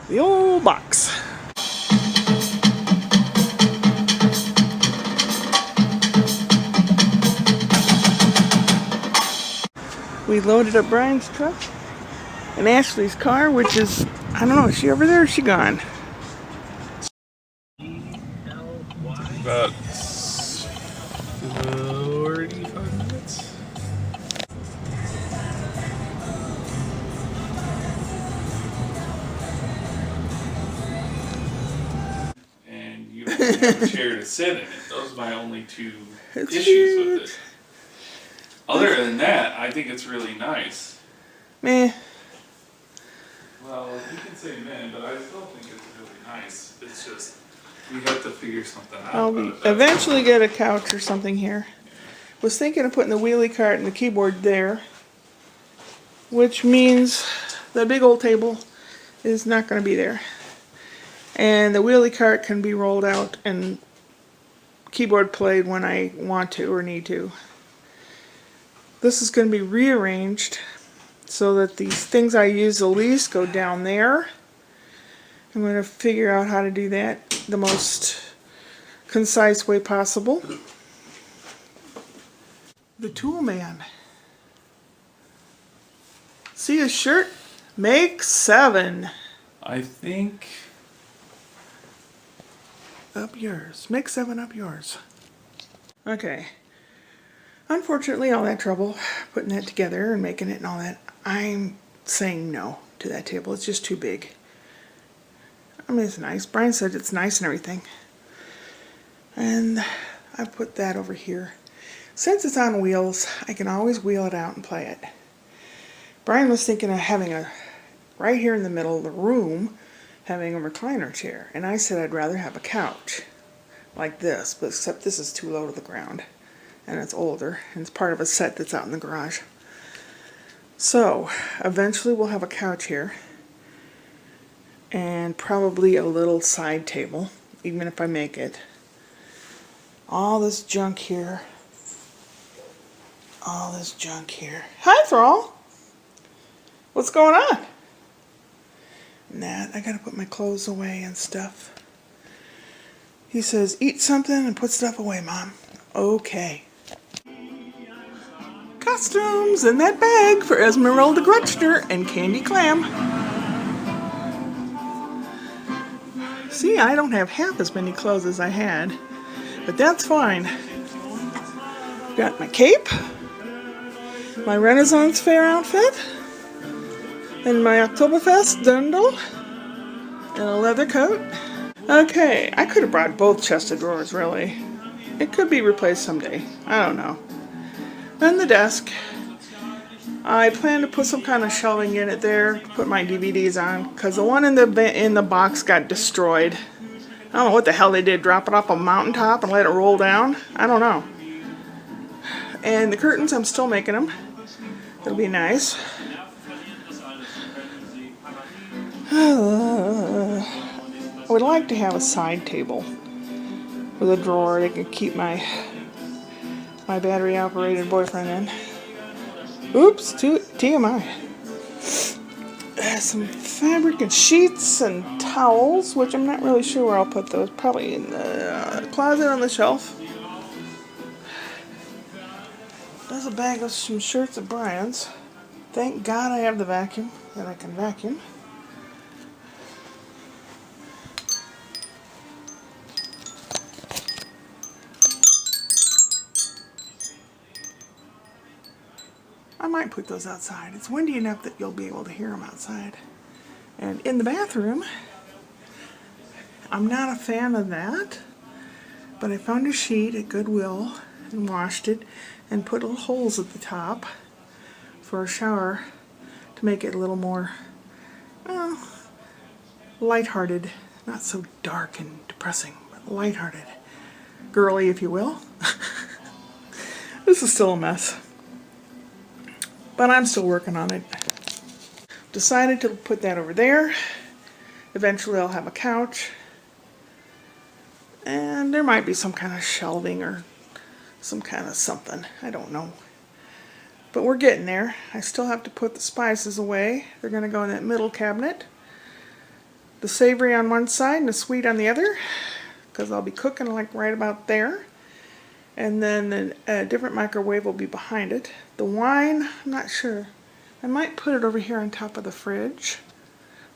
The old box. We loaded up Brian's truck and Ashley's car, which is, I don't know, is she over there or is she gone? About 45 minutes. And you don't have a chair to sit in it. Those are my only two issues with it. Other than that, I think it's really nice. Meh. Well, you can say meh, but I still think it's really nice. It's just, we have to figure something out. I'll eventually get a couch or something here. Was thinking of putting the wheelie cart and the keyboard there, which means the big old table is not going to be there. And the wheelie cart can be rolled out and keyboard played when I want to or need to. This is going to be rearranged so that these things I use the least go down there. I'm going to figure out how to do that the most concise way possible. The Tool Man. See his shirt? Make 7. I think... Up yours. Make 7 up yours. Okay. Unfortunately, all that trouble putting that together and making it and all that, I'm saying no to that table. It's just too big. I mean, it's nice. Brian said it's nice and everything. And I put that over here. Since it's on wheels, I can always wheel it out and play it. Brian was thinking of having a, right here in the middle of the room, having a recliner chair. And I said I'd rather have a couch like this, but except this is too low to the ground. And it's older, and it's part of a set that's out in the garage. So, eventually we'll have a couch here, and probably a little side table, even if I make it. All this junk here. All this junk here. Hi, Thrall! What's going on? Nat, I gotta put my clothes away and stuff. He says, eat something and put stuff away, Mom. Okay. Costumes in that bag for Esmeralda Grutchner and Candy Clam. See, I don't have half as many clothes as I had, but that's fine. Got my cape, my Renaissance Fair outfit, and my Oktoberfest dundle, and a leather coat. Okay, I could have brought both chest of drawers, really. It could be replaced someday. I don't know. And the desk. I plan to put some kind of shelving in it there to put my DVDs on, because the one in the box got destroyed. I don't know what the hell they did, drop it off a mountaintop and let it roll down? I don't know. And the curtains, I'm still making them. It'll be nice. I would like to have a side table with a drawer that can keep my battery operated boyfriend in. Oops, TMI. Some fabric and sheets and towels, which I'm not really sure where I'll put those. Probably in the closet on the shelf. There's a bag of some shirts of Brian's. Thank God I have the vacuum, that I can vacuum. I might put those outside. It's windy enough that you'll be able to hear them outside. And in the bathroom, I'm not a fan of that, but I found a sheet at Goodwill and washed it and put little holes at the top for a shower to make it a little more, well, lighthearted. Not so dark and depressing, but lighthearted. Girly, if you will. This is still a mess. But I'm still working on it. Decided to put that over there. Eventually I'll have a couch. And there might be some kind of shelving or some kind of something. I don't know. But we're getting there. I still have to put the spices away. They're going to go in that middle cabinet. the savory on one side and the sweet on the other, because I'll be cooking like right about there. And then a different microwave will be behind it. The wine, I'm not sure. I might put it over here on top of the fridge.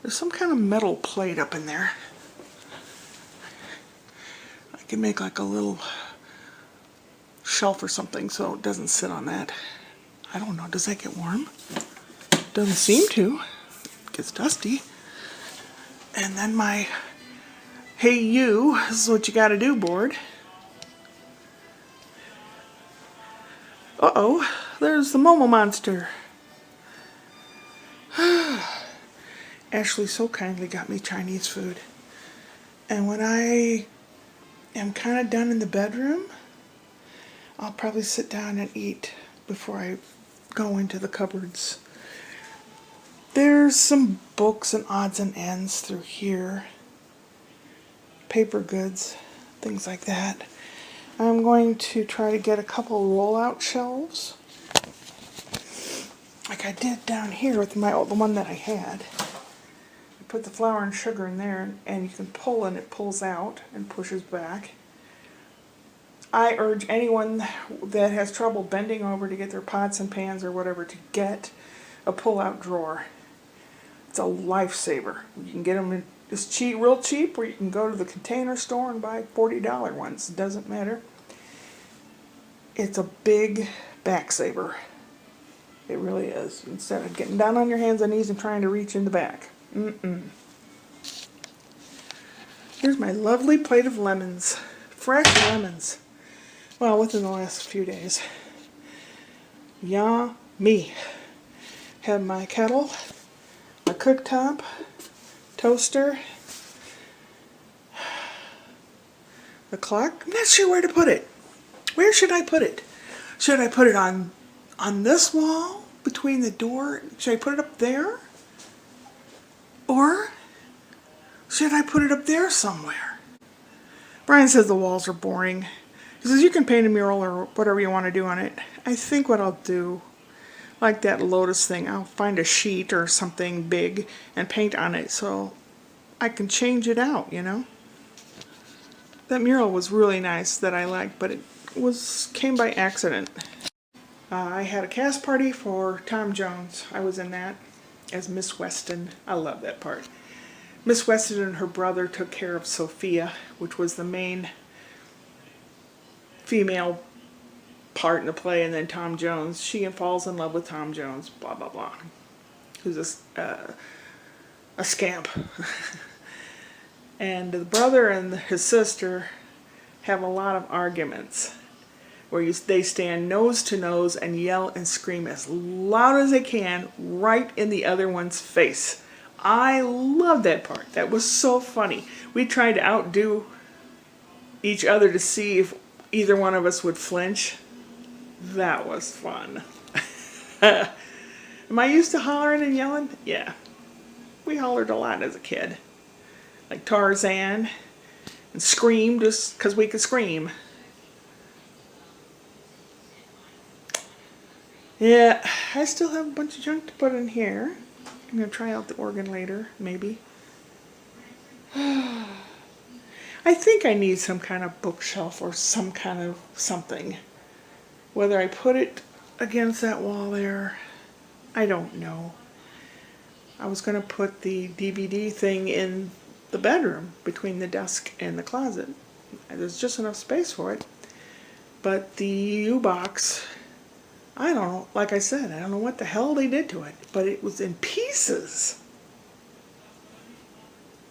There's some kind of metal plate up in there. I can make like a little shelf or something so it doesn't sit on that. I don't know, does that get warm? Doesn't seem to. It gets dusty. And then my "Hey you, this is what you gotta do" board. Uh-oh, there's the Momo monster. Ashley so kindly got me Chinese food. And when I am kind of done in the bedroom, I'll probably sit down and eat before I go into the cupboards. There's some books and odds and ends through here. Paper goods, things like that. I'm going to try to get a couple roll-out shelves, like I did down here with the one that I had. I put the flour and sugar in there, and you can pull and it pulls out and pushes back. I urge anyone that has trouble bending over to get their pots and pans or whatever to get a pull-out drawer. It's a lifesaver. You can get them in, it's cheap, real cheap, or you can go to the Container Store and buy $40 ones. It doesn't matter. It's a big back saver. It really is. Instead of getting down on your hands and knees and trying to reach in the back. Here's my lovely plate of lemons. Fresh lemons. Well, within the last few days. Yummy. Have my kettle, my cooktop, toaster, the clock. I'm not sure where to put it. Where should I put it? Should I put it on this wall between the door? Should I put it up there? Or should I put it up there somewhere? Brian says the walls are boring. He says you can paint a mural or whatever you want to do on it. I think what I'll do, like that lotus thing, I'll find a sheet or something big and paint on it so I can change it out, you know? That mural was really nice that I liked, but it came by accident. I had a cast party for Tom Jones. I was in that as Miss Weston. I love that part. Miss Weston and her brother took care of Sophia, which was the main female part in the play, and then Tom Jones. She falls in love with Tom Jones, blah, blah, blah. Who's a scamp. And the brother and his sister have a lot of arguments where they stand nose to nose and yell and scream as loud as they can right in the other one's face. I love that part. That was so funny. We tried to outdo each other to see if either one of us would flinch. That was fun. Am I used to hollering and yelling? Yeah. We hollered a lot as a kid. Like Tarzan. And screamed just because we could scream. Yeah, I still have a bunch of junk to put in here. I'm going to try out the organ later, maybe. I think I need some kind of bookshelf or some kind of something. Whether I put it against that wall there, I don't know. I was going to put the DVD thing in the bedroom between the desk and the closet. There's just enough space for it. But the U-box, I don't know, like I said, I don't know what the hell they did to it, but it was in pieces.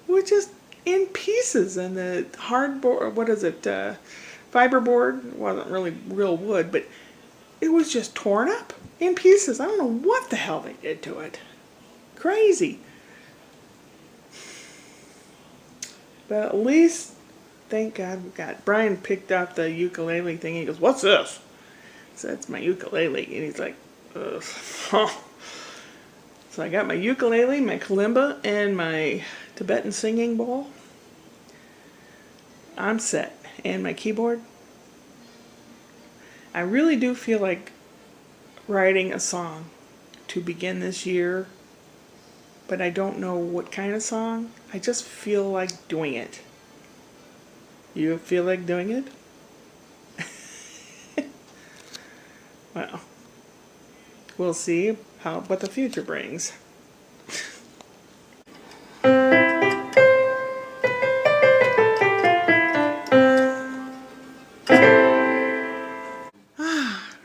It was just in pieces, and the hardboard, what is it, fiberboard, wasn't really real wood, but it was just torn up in pieces. I don't know what the hell they did to it. Crazy. But at least, thank God, we got, Brian picked up the ukulele thing. He goes, "What's this?" So it's my ukulele, and he's like, ugh. So I got my ukulele, my kalimba, and my Tibetan singing bowl. I'm set. And my keyboard. I really do feel like writing a song to begin this year, but I don't know what kind of song. I just feel like doing it. You feel like doing it? Well, we'll see what the future brings.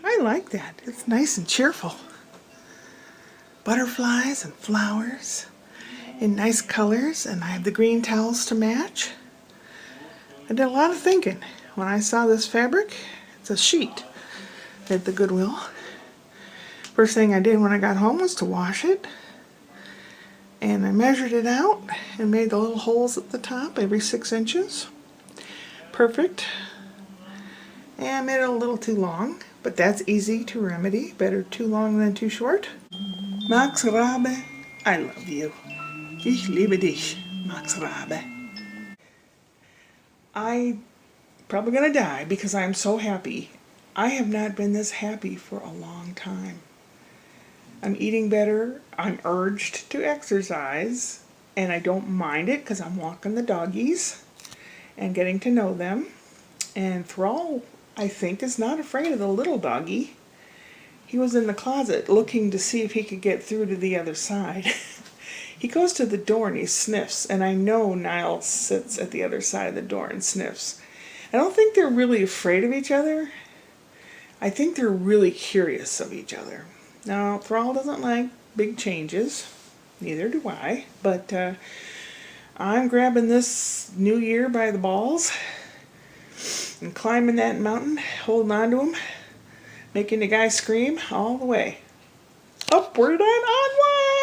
I like that. It's nice and cheerful. Butterflies and flowers in nice colors, and I have the green towels to match. I did a lot of thinking when I saw this fabric. It's a sheet at the Goodwill. First thing I did when I got home was to wash it, and I measured it out and made the little holes at the top every 6 inches. Perfect. And I made it a little too long, but that's easy to remedy. Better too long than too short. Max Rabe, I love you. Ich liebe dich, Max Rabe. I'm probably gonna die because I'm so happy. I have not been this happy for a long time. I'm eating better. I'm urged to exercise, and I don't mind it because I'm walking the doggies and getting to know them. And Thrall, I think, is not afraid of the little doggy. He was in the closet looking to see if he could get through to the other side. He goes to the door and he sniffs, and I know Niall sits at the other side of the door and sniffs. I don't think they're really afraid of each other. I think they're really curious of each other. Now, Thrall doesn't like big changes. Neither do I. But I'm grabbing this new year by the balls and climbing that mountain, holding on to him, making the guy scream all the way. Upward and onward!